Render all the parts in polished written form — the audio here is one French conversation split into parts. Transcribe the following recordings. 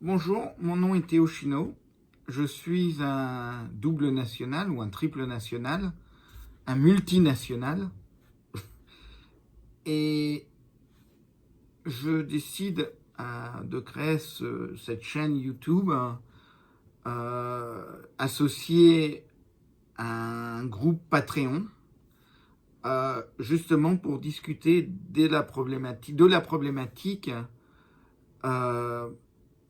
Bonjour, mon nom est Théo Chinot. Je suis un double national ou un triple national, un multinational. Et je décide de créer cette chaîne YouTube associée à un groupe Patreon, justement pour discuter de la problématique euh,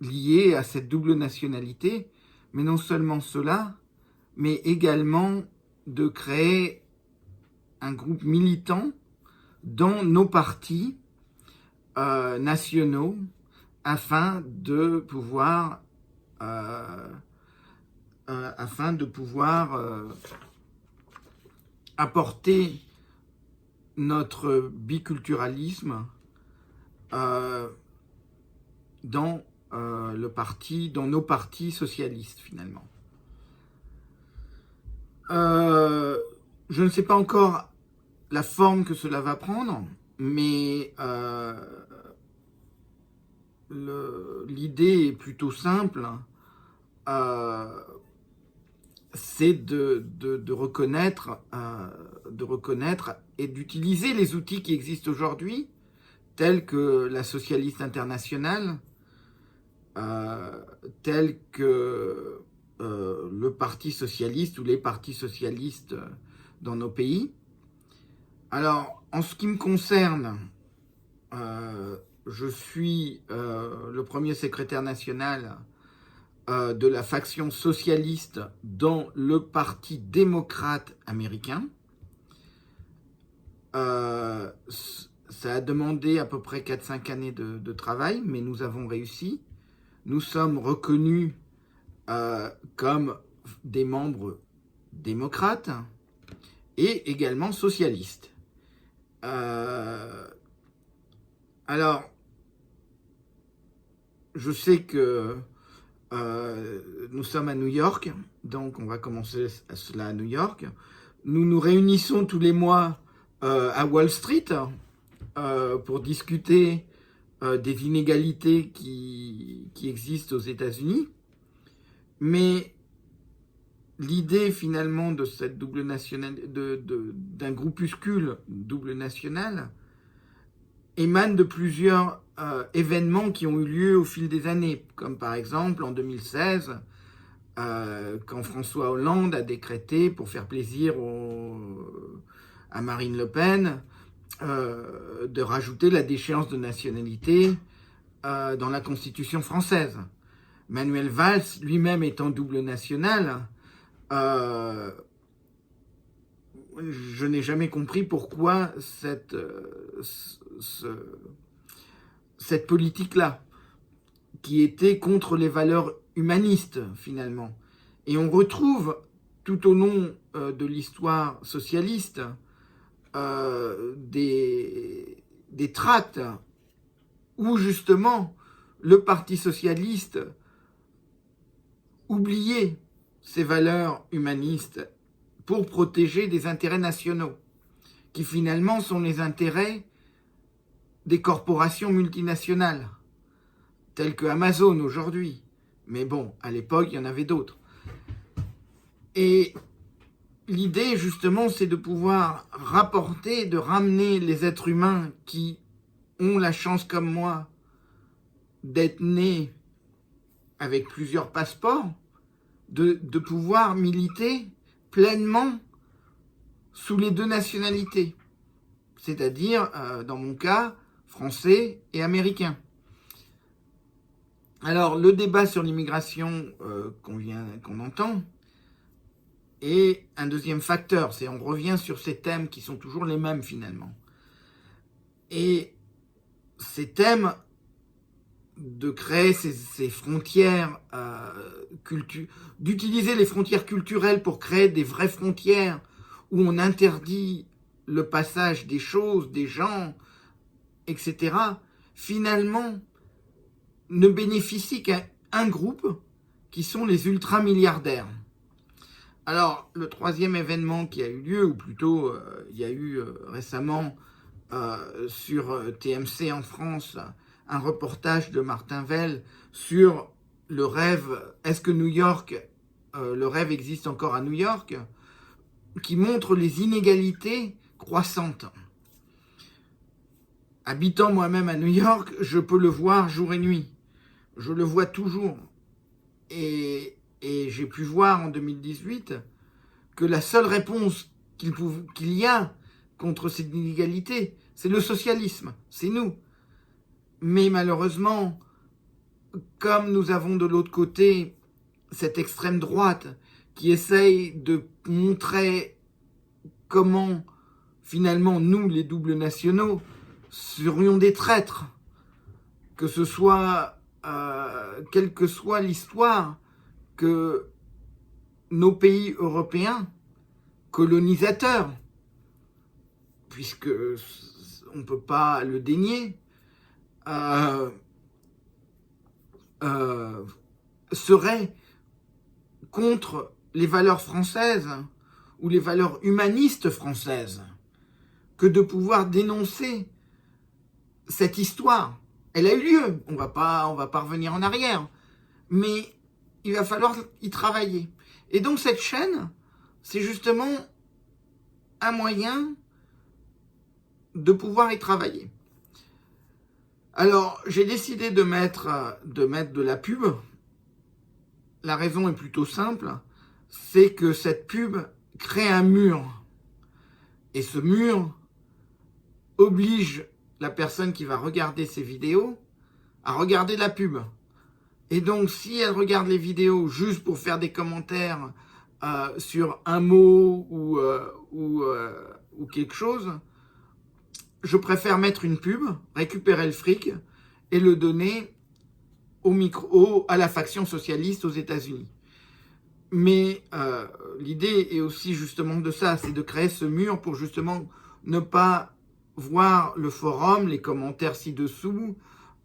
liée à cette double nationalité, mais non seulement cela, mais également de créer un groupe militant dans nos partis nationaux afin de pouvoir apporter notre biculturalisme dans dans nos partis socialistes finalement. Je ne sais pas encore la forme que cela va prendre, mais l'idée est plutôt simple. C'est de reconnaître et d'utiliser les outils qui existent aujourd'hui, tels que la socialiste internationale, tels que le Parti socialiste ou les partis socialistes dans nos pays. Alors, en ce qui me concerne, je suis le premier secrétaire national de la faction socialiste dans le Parti démocrate américain. Ça a demandé à peu près 4-5 années de travail, mais nous avons réussi. Nous sommes reconnus comme des membres démocrates et également socialistes. Alors, je sais que nous sommes à New York, donc on va commencer cela à New York. Nous nous réunissons tous les mois à Wall Street pour discuter des inégalités qui existent aux États-Unis. Mais l'idée finalement de cette double nationale, d'un groupuscule double national, émane de plusieurs événements qui ont eu lieu au fil des années, comme par exemple en 2016, quand François Hollande a décrété, pour faire plaisir à Marine Le Pen, de rajouter la déchéance de nationalité dans la Constitution française. Manuel Valls, lui-même étant double national, je n'ai jamais compris pourquoi cette politique-là, qui était contre les valeurs humanistes, finalement. Et on retrouve, tout au long de l'histoire socialiste, des tracts où, justement, le Parti socialiste oubliait ces valeurs humanistes pour protéger des intérêts nationaux, qui finalement sont les intérêts des corporations multinationales, telles que Amazon aujourd'hui. Mais bon, à l'époque, il y en avait d'autres. Et l'idée, justement, c'est de pouvoir de ramener les êtres humains qui ont la chance, comme moi, d'être nés avec plusieurs passeports, de pouvoir militer pleinement sous les deux nationalités, c'est-à-dire, dans mon cas, français et américain. Alors, le débat sur l'immigration qu'on entend est un deuxième facteur. On revient sur ces thèmes qui sont toujours les mêmes, finalement. Et ces thèmes de créer ces frontières, d'utiliser les frontières culturelles pour créer des vraies frontières où on interdit le passage des choses, des gens, etc., finalement, ne bénéficie qu'à un groupe qui sont les ultramilliardaires. Alors, le troisième événement qui a eu lieu, ou plutôt il y a eu récemment sur TMC en France un reportage de Martin Well sur le rêve, est-ce que New York, le rêve existe encore à New York, qui montre les inégalités croissantes. Habitant moi-même à New York, je peux le voir jour et nuit. Je le vois toujours. Et j'ai pu voir en 2018 que la seule réponse qu'il y a contre cette inégalité, c'est le socialisme, c'est nous. Mais malheureusement, comme nous avons de l'autre côté cette extrême droite qui essaye de montrer comment finalement nous, les doubles nationaux, serions des traîtres, que ce soit, quelle que soit l'histoire, que nos pays européens, colonisateurs, puisque on ne peut pas le dénier, seraient contre les valeurs françaises ou les valeurs humanistes françaises, que de pouvoir dénoncer cette histoire. Elle a eu lieu, on va pas revenir en arrière, mais il va falloir y travailler. Et donc cette chaîne, c'est justement un moyen de pouvoir y travailler. Alors, j'ai décidé de mettre de la pub. La raison est plutôt simple, c'est que cette pub crée un mur. Et ce mur oblige la personne qui va regarder ces vidéos à regarder la pub. Et donc, si elle regarde les vidéos juste pour faire des commentaires sur un mot ou quelque chose, je préfère mettre une pub, récupérer le fric et le donner à la faction socialiste aux États-Unis. Mais l'idée est aussi justement de ça, c'est de créer ce mur pour justement ne pas voir le forum, les commentaires ci-dessous,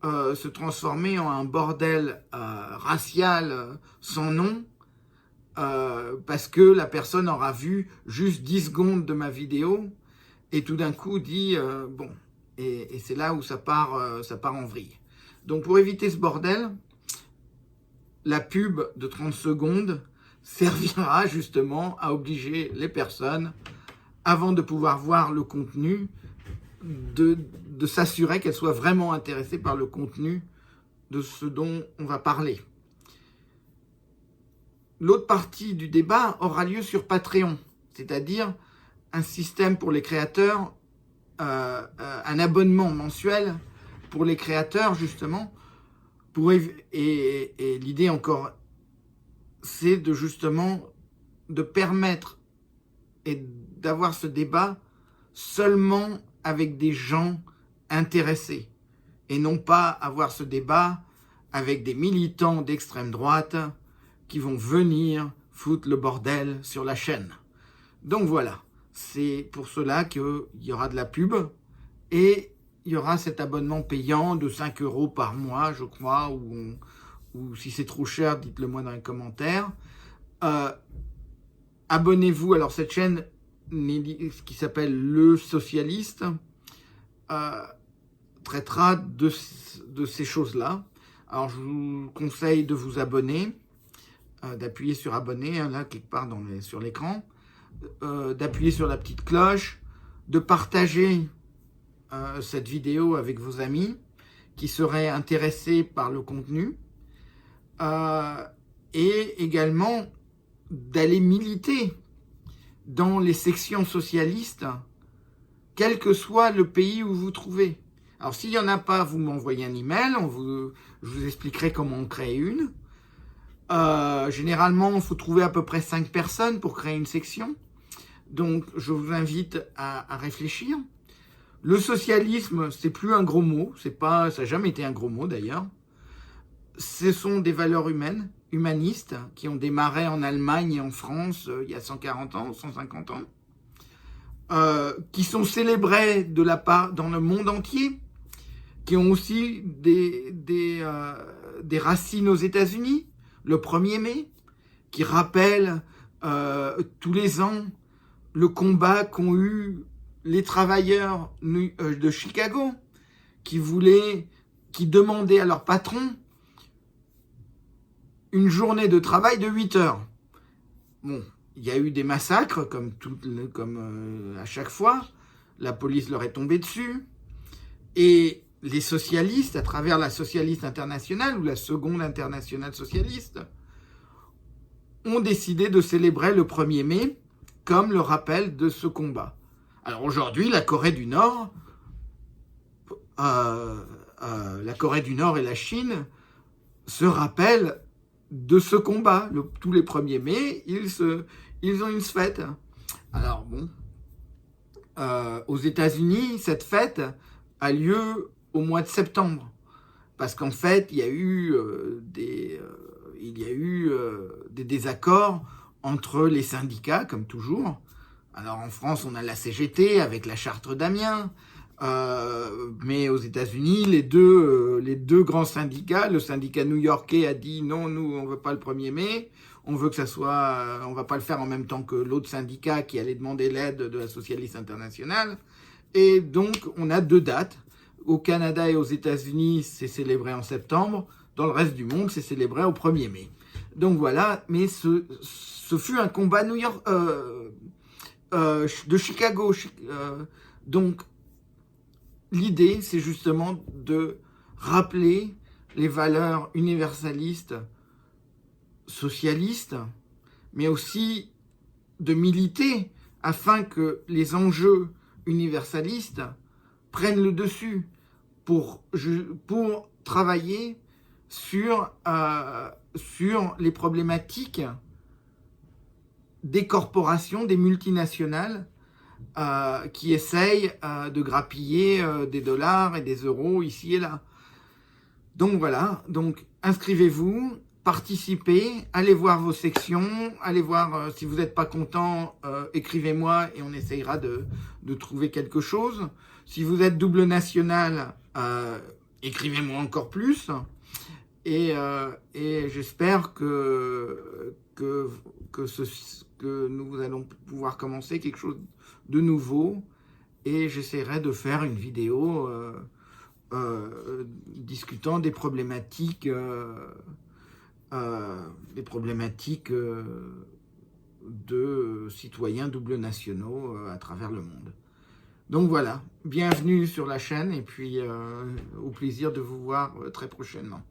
se transformer en un bordel racial sans nom, parce que la personne aura vu juste 10 secondes de ma vidéo et tout d'un coup dit bon, et c'est là où ça part en vrille. Donc pour éviter ce bordel, la pub de 30 secondes servira justement à obliger les personnes, avant de pouvoir voir le contenu, de s'assurer qu'elles soient vraiment intéressées par le contenu de ce dont on va parler. L'autre partie du débat aura lieu sur Patreon, c'est-à-dire un système pour les créateurs, un abonnement mensuel pour les créateurs justement, et l'idée encore, c'est de justement de permettre et d'avoir ce débat seulement avec des gens intéressés et non pas avoir ce débat avec des militants d'extrême droite qui vont venir foutre le bordel sur la chaîne. Donc voilà, c'est pour cela qu'il y aura de la pub et il y aura cet abonnement payant de 5 € par mois, je crois, ou si c'est trop cher, dites-le moi dans les commentaires. Abonnez-vous. Alors cette chaîne qui s'appelle Le Socialiste traitera de ces choses-là. Alors je vous conseille de vous abonner, d'appuyer sur abonner, là quelque part sur l'écran, d'appuyer sur la petite cloche, de partager cette vidéo avec vos amis qui seraient intéressés par le contenu, et également d'aller militer dans les sections socialistes, quel que soit le pays où vous trouvez. Alors s'il n'y en a pas, vous m'envoyez un email, je vous expliquerai comment on crée une. Généralement, il faut trouver à peu près 5 personnes pour créer une section. Donc je vous invite à réfléchir. Le socialisme, c'est plus un gros mot, ça n'a jamais été un gros mot d'ailleurs. Ce sont des valeurs humaines, humanistes, qui ont démarré en Allemagne et en France il y a 140 ans, 150 ans, qui sont célébrées dans le monde entier, qui ont aussi des racines aux États-Unis, le 1er mai, qui rappelle tous les ans le combat qu'ont eu les travailleurs de Chicago, qui demandaient à leur patron une journée de travail de 8 heures. Bon, il y a eu des massacres, comme à chaque fois. La police leur est tombée dessus. Et les socialistes, à travers la Socialiste Internationale, ou la Seconde Internationale Socialiste, ont décidé de célébrer le 1er mai comme le rappel de ce combat. Alors aujourd'hui, la Corée du Nord et la Chine se rappellent de ce combat. Tous les 1er mai, ils ont une fête. Alors bon, aux États-Unis, cette fête a lieu au mois de septembre, parce qu'en fait, il y a eu des désaccords entre les syndicats, comme toujours. Alors en France, on a la CGT avec la charte d'Amiens, mais aux États-Unis, les deux grands syndicats, le syndicat new-yorkais a dit non, nous on veut pas le 1er mai, on veut que ça soit, on va pas le faire en même temps que l'autre syndicat qui allait demander l'aide de la Socialiste Internationale, et donc on a 2 dates. Au Canada et aux États-Unis, c'est célébré en septembre. Dans le reste du monde, c'est célébré au 1er mai. Donc voilà, mais ce fut un combat de Chicago. Donc l'idée, c'est justement de rappeler les valeurs universalistes, socialistes, mais aussi de militer afin que les enjeux universalistes prennent le dessus pour travailler sur les problématiques des corporations, des multinationales qui essayent de grappiller des dollars et des euros ici et là. Donc voilà, donc inscrivez-vous, participez, allez voir vos sections, allez voir si vous n'êtes pas content, écrivez-moi et on essayera de trouver quelque chose. Si vous êtes double national, écrivez-moi encore plus. Et j'espère que nous allons pouvoir commencer quelque chose de nouveau. Et j'essaierai de faire une vidéo discutant des problématiques de citoyens double nationaux à travers le monde. Donc voilà, bienvenue sur la chaîne et puis au plaisir de vous voir très prochainement.